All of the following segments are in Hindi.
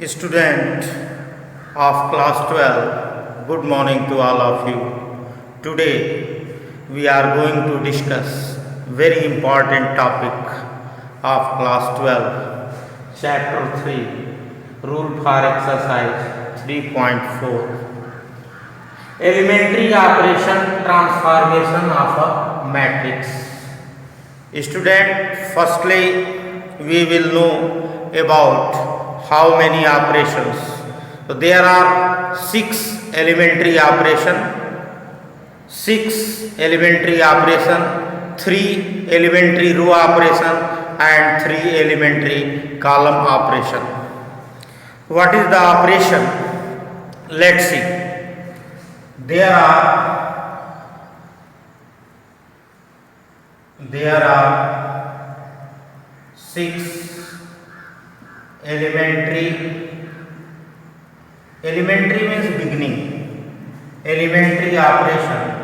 Student of class 12, good morning to all of you. Today we are going to discuss very important topic of class 12, chapter 3, rule for exercise 3.4, elementary operation transformation of a matrix. Student, firstly we will know about how many operations. So there are 6 elementary operation, 3 elementary row operation and 3 elementary column operation. What is the operation? Let's see. There are 6 elementary means beginning, elementary operation.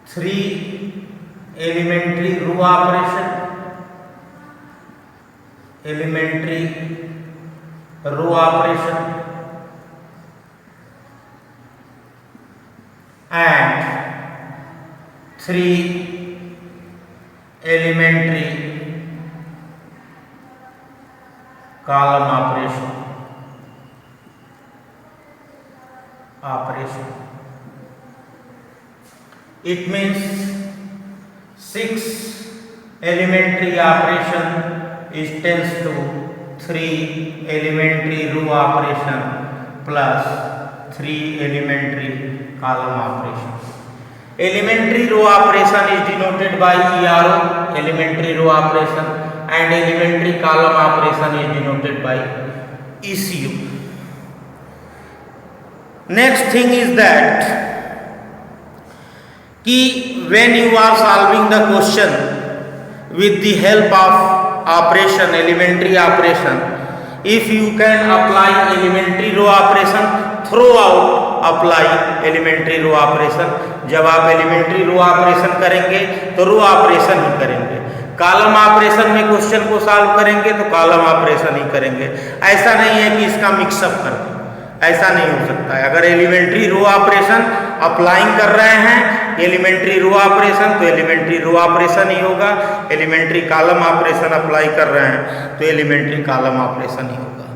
3 elementary row operation, and 3 elementary column operation. It means 6 elementary operation is tends to 3 elementary row operation plus 3 elementary column operation. Elementary row operation is denoted by ERO, elementary row operation, and elementary column operation is denoted by ECU. Next thing is that when you are solving the question with the help of operation, elementary operation, if you can apply elementary row operation, throughout apply elementary row operation. जब आप एलिमेंट्री रो ऑपरेशन करेंगे तो रो ऑपरेशन ही करेंगे. कॉलम ऑपरेशन में क्वेश्चन को सॉल्व करेंगे तो कॉलम ऑपरेशन ही करेंगे. ऐसा नहीं है कि इसका मिक्सअप कर दें, ऐसा नहीं हो सकता है. अगर एलिमेंट्री रो ऑपरेशन अप्लाइंग कर रहे हैं एलिमेंट्री रो ऑपरेशन तो एलिमेंट्री रो ऑपरेशन ही होगा. एलिमेंट्री कॉलम ऑपरेशन अप्लाई कर रहे हैं तो एलिमेंट्री कॉलम ऑपरेशन ही होगा.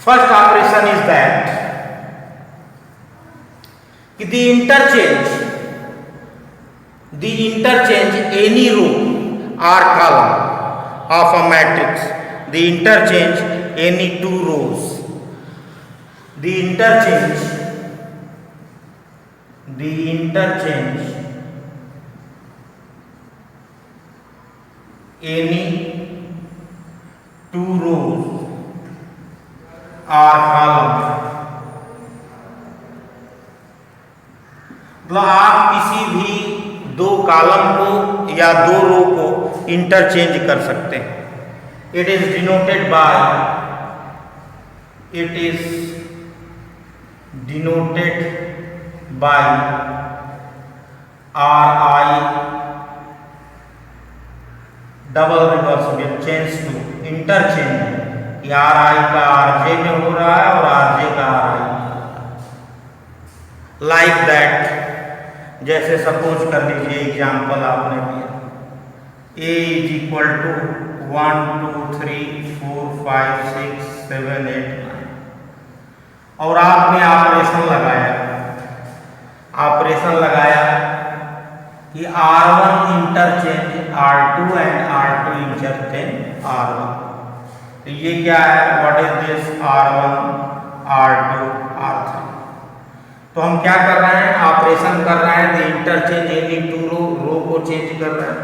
First operation is that the interchange any row or column of a matrix, the interchange any two rows, the interchange any two rows or column. मतलब आप किसी भी दो कॉलम को या दो रो को इंटरचेंज कर सकते हैं. It is denoted by RI double reverse में चेंज टू इंटरचेंज. RI का RJ में हो रहा है और RJ का RI में. लाइक दैट, जैसे सपोज कर लीजिए एग्जाम्पल आपने दिया A इज इक्वल टू 1 2 3 4 5 6 7 8 9 और आपने ऑपरेशन लगाया कि R1 interchange R2 and R2 interchange R1. तो ये क्या है, what is this R1 R2 R3. तो हम क्या कर रहे हैं, ऑपरेशन कर रहे हैं. इंटरचेंज एनी टू रो को चेंज कर रहे हैं.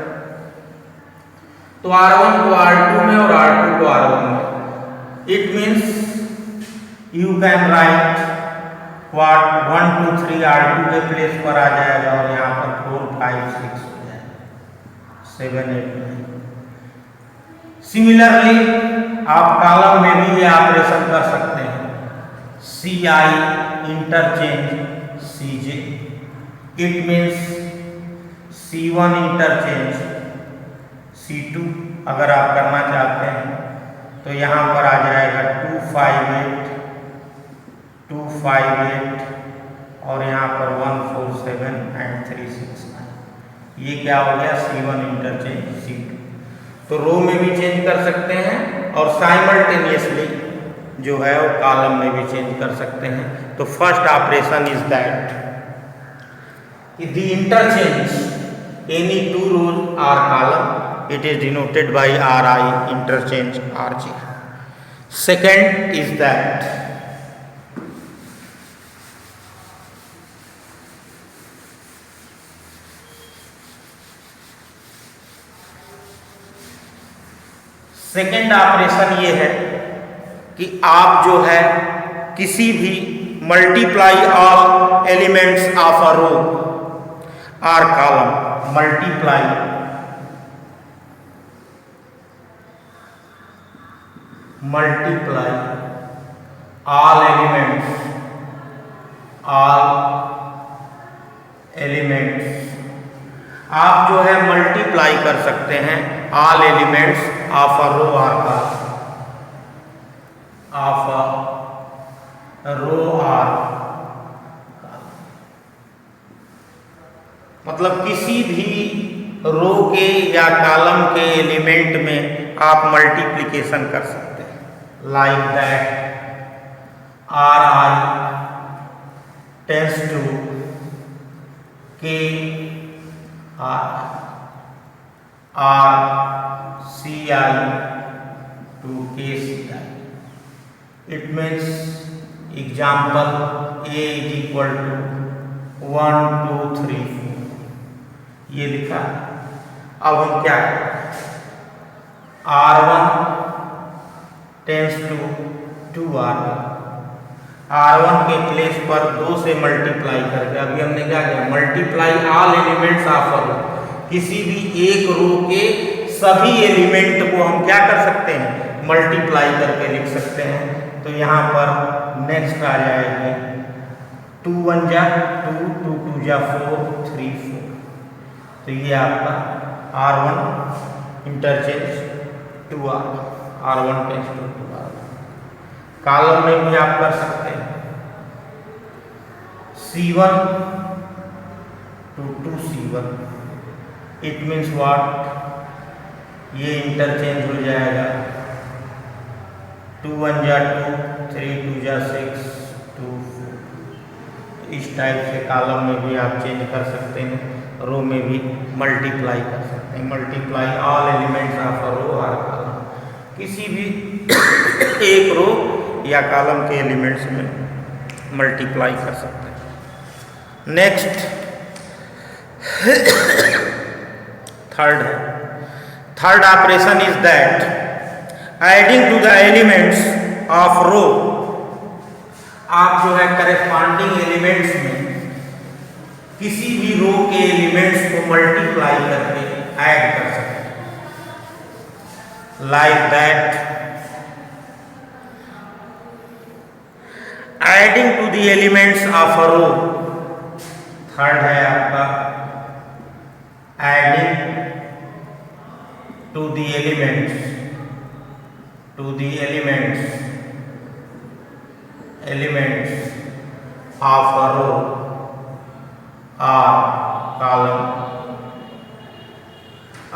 तो R1 को R2 में और R2 को R1 में. It means you can write what 1 2 3 R2 के प्लेस पर आ जाएगा और यहाँ पर 4 5 6 हो जाएगा 7 8 9. सिमिलरली आप कॉलम में भी ये ऑपरेशन कर सकते हैं. CI interchange CJ. It means C1 interchange C2 अगर आप करना चाहते हैं तो यहाँ पर आ जाएगा 258 और यहाँ पर 147 एंड 369। ये क्या हो गया C1 इंटरचेंज C2। तो रो में भी चेंज कर सकते हैं और साइमल्टेनियसली जो है वो कॉलम में भी चेंज कर सकते हैं। तो first operation is that the interchange any two rows or column, it is denoted by RI interchange RG. Second is that second operation ये है कि आप जो है किसी भी multiply all elements of a row or column, multiply all elements आप जो है मल्टीप्लाई कर सकते हैं all elements of a row or मतलब किसी भी रो के या कॉलम के एलिमेंट में आप मल्टीप्लिकेशन कर सकते हैं। Like that Ri tends to K R Ci to KCi. It means example A is equal to 1 2 3 4 ये लिखा है। अब हम क्या करें, R1 टेंस टू 2R1 के प्लेस पर 2 से मल्टीप्लाई करके, अभी हमने क्या किया, multiply all elements of a row, किसी भी एक रो के सभी एलिमेंट को हम क्या कर सकते हैं, मल्टीप्लाई करके लिख सकते हैं। तो यहाँ पर नेक्स्ट आ जाएगी 2 1 जा 2 2 2 जा 4 3 4। तो ये आपका R1 interchange 2R1 tense to 2R। Column में भी आप कर सकते हैं C1 to 2C1। It means what, ये इंटरचेंज हो जाएगा 2 1 जा 2 3 2 जा 6 2 4। इस टाइप से कॉलम में भी आप चेंज कर सकते हैं, रो में भी मल्टीप्लाई कर सकते हैं। Multiply all elements of a row or column, किसी भी एक रो या कॉलम के एलिमेंट्स में मल्टीप्लाई कर सकते हैं। Next third operation is that adding to the elements of row, आप जो है करेस्पॉन्डिंग एलिमेंट्स में किसी भी रो के एलिमेंट्स को मल्टीप्लाई करके ऐड कर सकते हैं। Like that adding to the elements of a row, third है आपका adding to the elements of a row or column.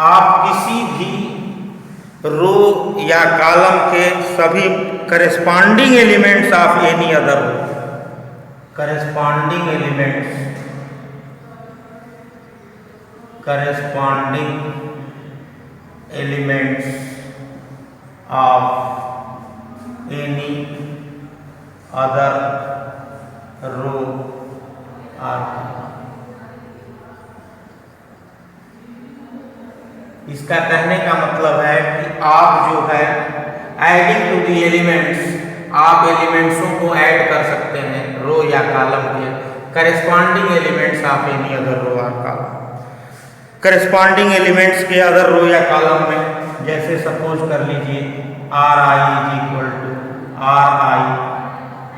आप किसी भी रो या कॉलम के सभी corresponding elements of any other row, corresponding elements of any other row or. इसका कहने का मतलब है कि आप जो है एडिंग टू दी एलिमेंट्स, आप एलिमेंट्सों को ऐड कर सकते हैं रो या कॉलम के corresponding elements of any other row or column. Corresponding elements के अदर रो या कॉलम में जैसे सपोज कर लीजिए Ri is equal to Ri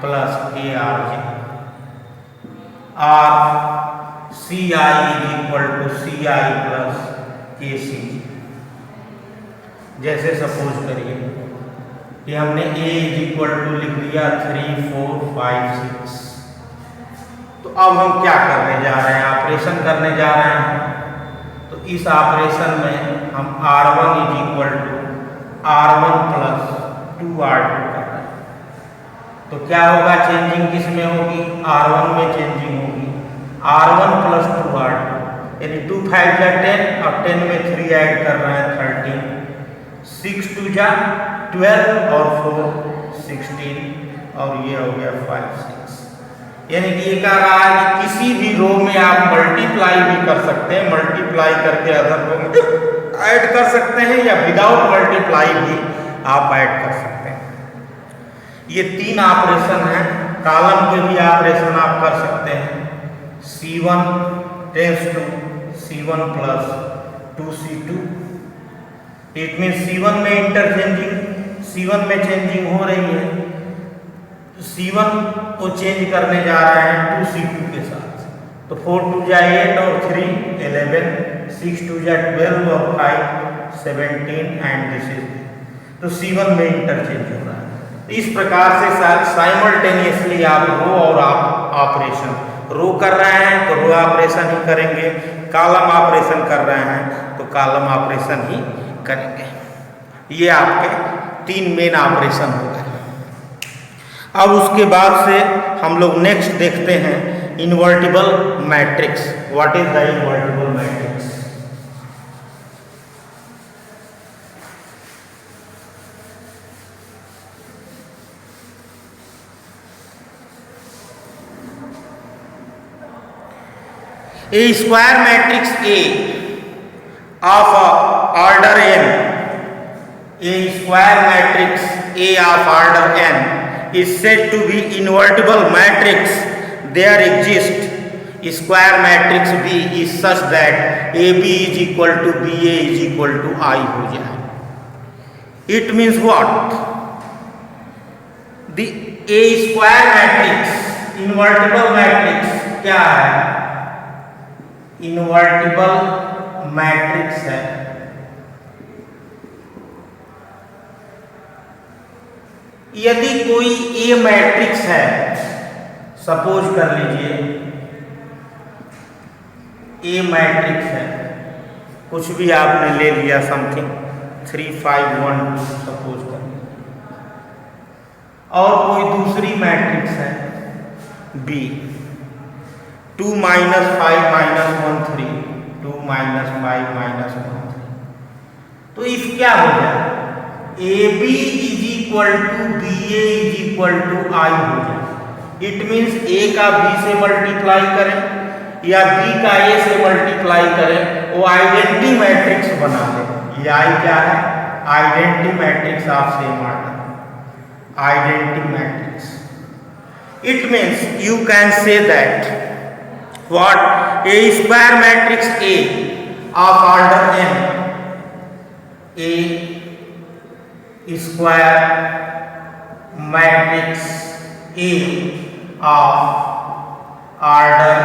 plus KRJ, Ci is equal to Ci plus KCJ। जैसे सपोज करिए कि हमने a इज इक्वल टू लिख दिया 3, 4, 5, 6। तो अब हम क्या करने जा रहे हैं? ऑपरेशन करने जा रहे हैं। तो इस ऑपरेशन में हम R1 is equal to R1 plus 2R2 कर रहे हैं। तो क्या होगा? चेंजिंग किस में होगी? R1 में चेंजिंग होगी। R1 प्लस 2R2 यानी 2 5 जा 10 और 10 में 3 ऐड कर रहे हैं 13, 6 2 जा 12 और 4 16 और ये हो गया 5 6। यानी कि ये कह रहा है कि किसी भी रो में आप मल्टीप्लाई भी कर सकते हैं, मल्टीप्लाई करके अदर रो में ऐड कर सकते हैं, या विदाउट मल्टीप्लाई भी आप ऐड कर सकते हैं। ये 3 ऑपरेशन हैं। कॉलम के भी ऑपरेशन आप कर सकते हैं। C1 tends to C1 plus 2C2। It mean C1 में इंटरचेंजिंग, C1 में चेंजिंग हो रही है। C1 को चेंज करने जा रहे हैं 2C2 के साथ। तो 4 2 जा 8 और 3 11, 6 2 जा 12 और 5 17 एंड दिस इज। तो C1 में इंटरचेंज हो रहा है। इस प्रकार से साइमल्टेनियसली आप रो और आप ऑपरेशन, रो कर रहे हैं तो रो ऑपरेशन ही करेंगे, कॉलम ऑपरेशन कर रहे हैं तो कॉलम ऑपरेशन ही करेंगे। ये आपके 3 मेन ऑपरेशन हो गए। अब उसके बाद से हम लोग नेक्स्ट देखते हैं invertible matrix. What is the invertible matrix? A square matrix A of order n, a square matrix A of order n is said to be invertible matrix. There exists square matrix B is such that AB is equal to BA is equal to I हो जाए। It means what? The A square matrix, invertible matrix क्या है? इन्वर्टिबल मैट्रिक्स है यदि कोई ए मैट्रिक्स है, सपोज कर लीजिए ए मैट्रिक्स है, कुछ भी आपने ले लिया समथिंग 3 5 1 2 सपोज कर लीजिए, और कोई दूसरी मैट्रिक्स है बी 2 - 5 - 1 3 2 - 5 - 1 3। तो इस क्या हो जाए? AB is equal to BA is equal to I हो जाए। इट मीन्स A का B से मल्टीप्लाई करें या B का A से मल्टीप्लाई करें, वो आइडेंटिटी मैट्रिक्स बना ले। ये I क्या है? Identity matrix of same order, identity matrix. It means you can say that what a square matrix A of order n, a square matrix A of order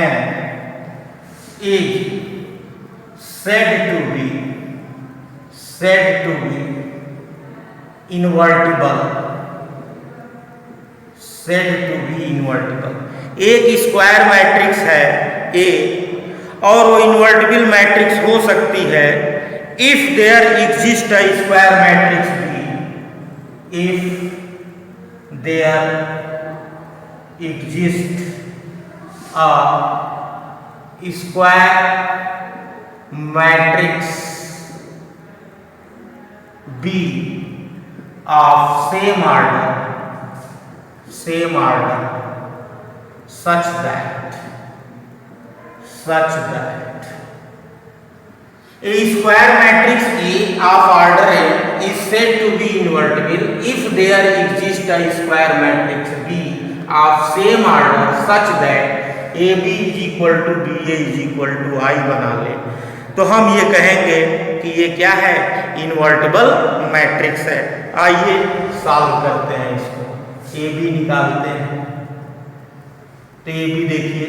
n is said to be invertible, said to be invertible। एक स्क्वायर मैट्रिक्स है A और वो इन्वर्टिबल मैट्रिक्स हो सकती है if there exist a square matrix B, if there exist a square matrix B of same order such that a square matrix A of order n is said to be invertible if there exists a square matrix B of same order such that AB is equal to BA is equal to I बना ले, तो हम ये कहेंगे कि ये क्या है? इन्वर्टिबल मैट्रिक्स है। आइए सॉल्व करते हैं इसको। AB निकालते हैं तो AB देखिए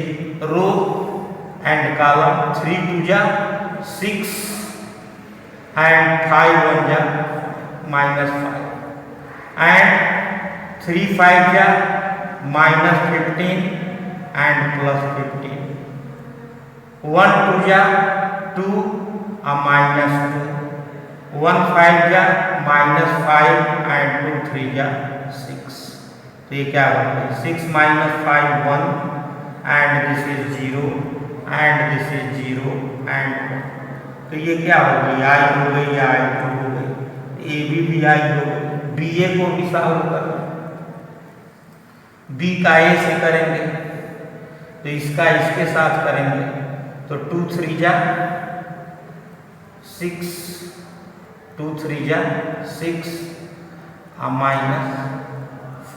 रो एंड कॉलम 3 2 जा 6 and 5 1 ja minus 5 and 3 5 ja minus 15 and plus 15. 1 2 ja 2 minus 2. 1 5 ja minus 5 and 2 3 ja 6. तो ये क्या होगा 6 minus 5 1 and this is 0 and this is 0 and 1. तो ये क्या हो गई I हो गई या I2 हो गई AB भी I हो गई BA को भी सॉल्व करना B का A से करेंगे तो इसका इसके साथ करेंगे तो 2 3 जा 6 2 3 जा 6 माइनस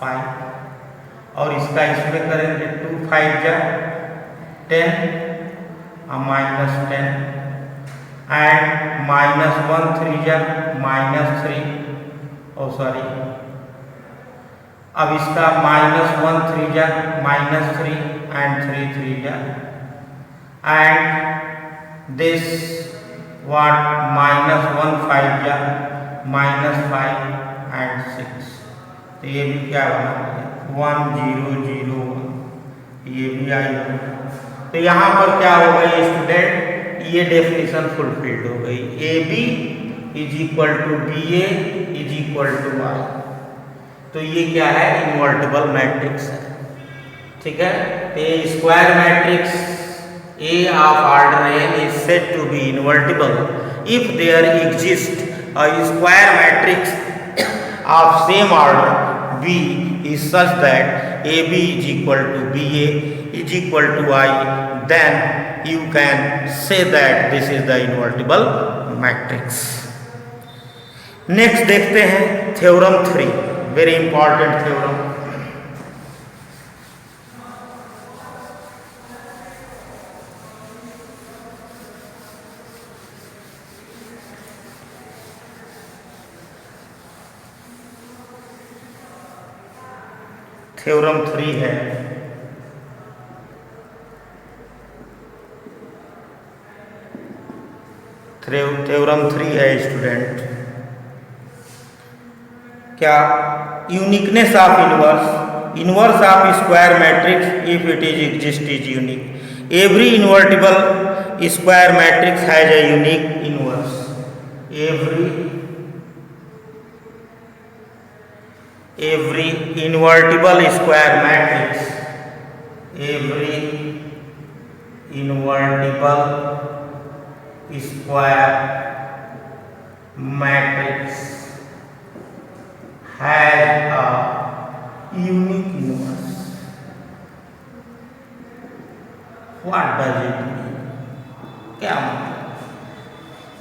5 और इसका इसमें करेंगे 2 5 जा 10 माइनस 10 एंड माइनस 1 3 जा माइनस 3 ओ सॉरी अब इसका माइनस 1 3 जा माइनस 3 एंड 3 3 जा एंड दिस what minus 1 5 जा minus 5 and 6 तो ये भी क्या बना 1 0 0 1 ये भी आई तो यहाँ पर क्या हो गई स्टूडेंट ये डेफिनेशन फुलफिल्ड हो गई A B is equal to B A is equal to Y तो ये क्या है इनवर्टिबल मैट्रिक्स है ठीक है तो square matrix A of order n is said to be invertible if there exists a square matrix of same order B is such that AB is equal to BA is equal to I, then you can say that this is the invertible matrix. Next देखते हैं theorem 3, very important theorem. Theorem 3 है थ्योरम 3 है स्टूडेंट क्या uniqueness of inverse of square matrix if it is exist is unique every invertible square matrix has a unique inverse every invertible square matrix has a unique inverse. What does it mean? क्या मतलब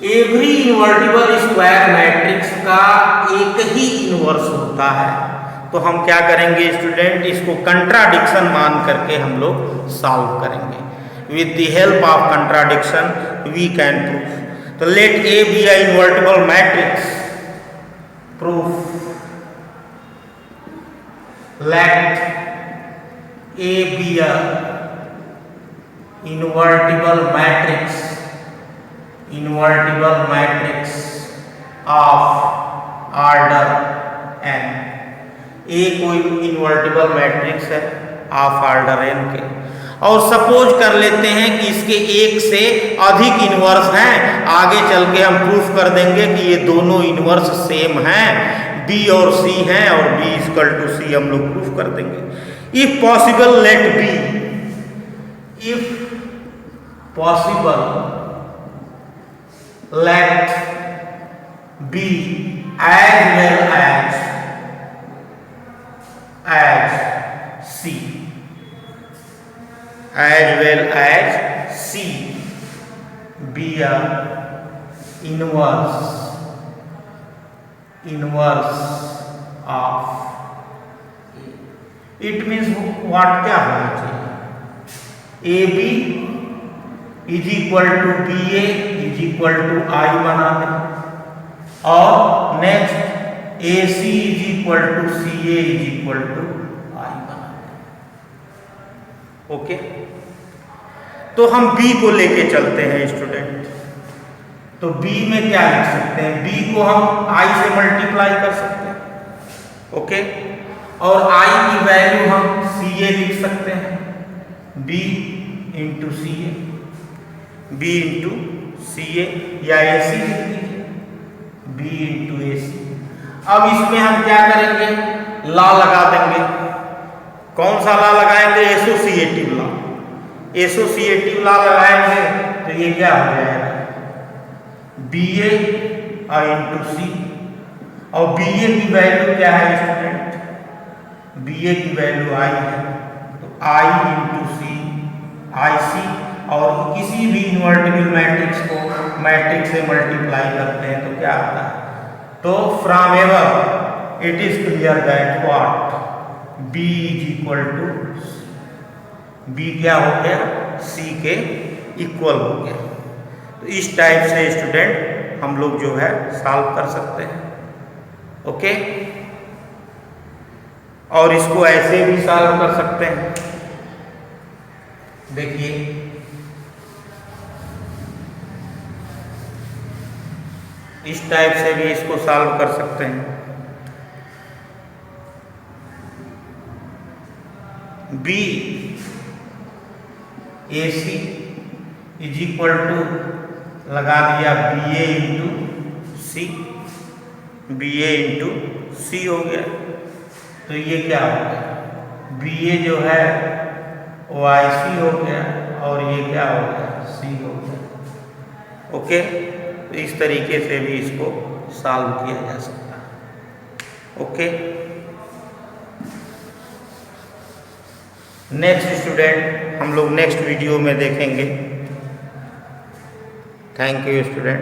एवरी इनवर्टिबल स्क्वायर मैट्रिक्स का एक ही इनवर्स होता है तो हम क्या करेंगे स्टूडेंट इसको कंट्राडिक्शन मान करके हम लोग सॉल्व करेंगे with the help of contradiction we can proof तो let A be a invertible matrix proof let A be a invertible matrix of order n ए कोई इन्वर्टिबल मैट्रिक्स है ऑफ ऑर्डर n के और सपोज कर लेते हैं कि इसके एक से अधिक इन्वर्स हैं आगे चल के हम प्रूफ कर देंगे कि ये दोनों इन्वर्स सेम हैं b और c हैं और b इक्वल टू c हम लोग प्रूफ कर देंगे इफ पॉसिबल लेट बी इफ possible let B as well as C be a inverse of A. It means what क्या होना चाहिए AB is equal to B A is equal to I बना दें और next A C is equal to C A is equal to I बना दें ओके तो हम बी को लेके चलते हैं स्टूडेंट तो b में क्या लिख सकते हैं, b को हम i से मल्टीप्लाई कर सकते हैं, ओके। और i की वैल्यू हम ca लिख सकते हैं, b इंटू ca, या ac लिख लीजिए, b इंटू ac। अब इसमें हम क्या करेंगे, लॉ लगा देंगे। कौन सा लॉ लगाएंगे, एसोसिएटिव लॉ। एसोसिएटिव लॉ लगाएंगे तो ये क्या हो जाएगा, BA इंटू सी, और BA की वैल्यू क्या है स्टूडेंट, BA की वैल्यू I है, तो I इंटू सी, IC। और किसी भी इन्वर्टिबल मैट्रिक्स को मैट्रिक्स से मल्टीप्लाई करते हैं तो क्या आता है, तो from ever it is clear that what, B is equal to, B क्या हो गया, C के इक्वल हो गया। तो इस टाइप से स्टूडेंट हम लोग जो है सॉल्व कर सकते हैं, ओके। और इसको ऐसे भी सॉल्व कर सकते हैं, देखिए इस टाइप से भी इसको सॉल्व कर सकते हैं। B AC is equal to लगा दिया BA into C, BA into C हो गया। तो ये क्या हो गया, BA जो है वो IC हो गया, और ये क्या हो गया, C हो गया, ओके। तो इस तरीके से भी इसको सॉल्व किया जा सकता है, ओके। नेक्स्ट स्टूडेंट हम लोग नेक्स्ट वीडियो में देखेंगे। Thank you student.